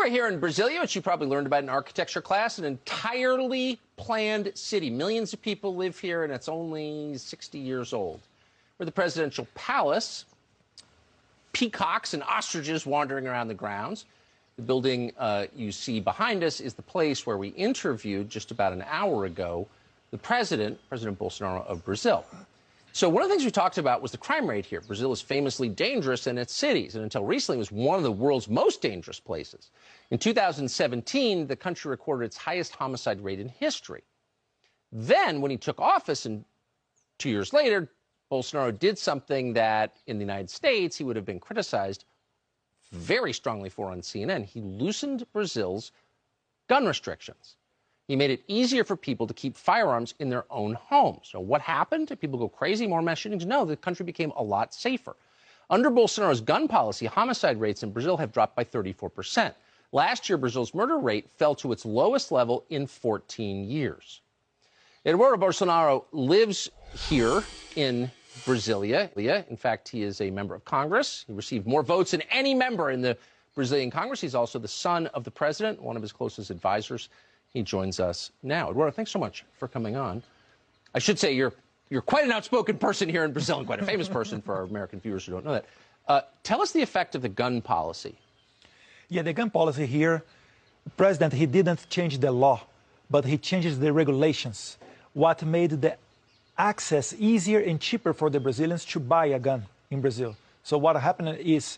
We're here in Brasilia, which you probably learned about in architecture class, an entirely planned city. Millions of people live here, and it's only 60 years old. We're the presidential palace. Peacocks and ostriches wandering around the grounds. The building you see behind us is the place where we interviewed just about an hour ago the President Bolsonaro of Brazil. So one of the things we talked about was the crime rate here. Brazil is famously dangerous in its cities, and until recently it was one of the world's most dangerous places. In 2017, the country recorded its highest homicide rate in history. Then, when he took office, and 2 years later, Bolsonaro did something that in the United States he would have been criticized very strongly for on CNN. He loosened Brazil's gun restrictions. He made it easier for people to keep firearms in their own homes. So what happened? Did people go crazy, more mass shootings? No, the country became a lot safer. Under Bolsonaro's gun policy, homicide rates in Brazil have dropped by 34%. Last year, Brazil's murder rate fell to its lowest level in 14 years. Eduardo Bolsonaro lives here in Brasilia. In fact, he is a member of Congress. He received more votes than any member in the Brazilian Congress. He's also the son of the president, one of his closest advisors. He joins us now. Eduardo, thanks so much for coming on. I should say you're quite an outspoken person here in Brazil and quite a famous person for our American viewers who don't know that. Tell us the effect of the gun policy. Yeah, the gun policy here, the president, he didn't change the law, but he changes the regulations. What made the access easier and cheaper for the Brazilians to buy a gun in Brazil. So what happened is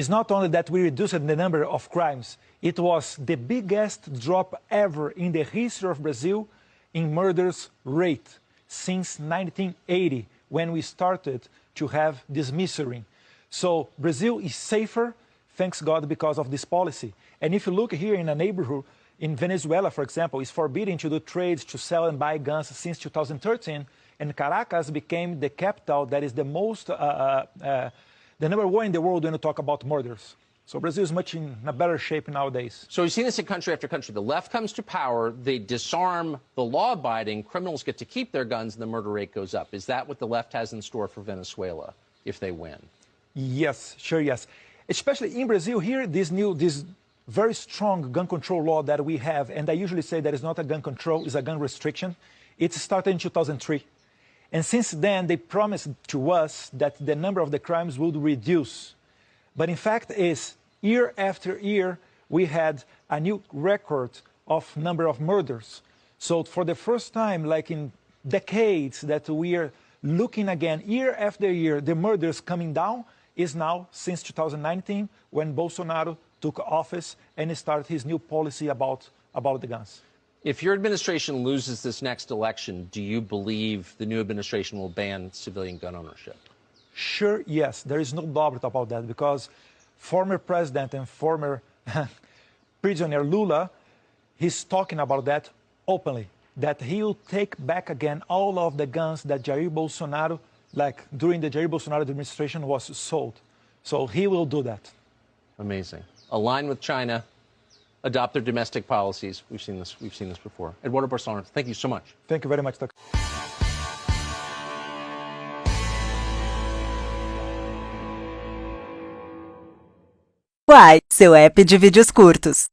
not only that we reduced the number of crimes, it was the biggest drop ever in the history of Brazil in murders rate since 1980, when we started to have this misery. So Brazil is safer, thanks God, because of this policy. And if you look here in a neighborhood, in Venezuela, for example, it's forbidden to do trades, to sell and buy guns since 2013, and Caracas became the capital that is the most, the number one in the world when you talk about murders. So Brazil is much in a better shape nowadays. So we've seen this in country after country. The left comes to power, they disarm the law-abiding, criminals get to keep their guns, and the murder rate goes up. Is that what the left has in store for Venezuela if they win? Yes, sure, yes. Especially in Brazil here, this very strong gun control law that we have, and I usually say that it's not a gun control, it's a gun restriction. It started in 2003. And since then, they promised to us that the number of the crimes would reduce. But in fact, year after year, we had a new record of number of murders. So for the first time, like in decades, that we are looking again, year after year, the murders coming down is now since 2019, when Bolsonaro took office and started his new policy about the guns. If your administration loses this next election, do you believe the new administration will ban civilian gun ownership? Sure, yes. There is no doubt about that, because former president and former prisoner Lula, he's talking about that openly, that he will take back again all of the guns that Jair Bolsonaro, like during the Jair Bolsonaro administration, was sold. So he will do that. Amazing. Align with China, adopt their domestic policies. We've seen this before. Eduardo Bolsonaro, thank you so much. Thank you very much, Dr. Uai, seu app de vídeos curtos.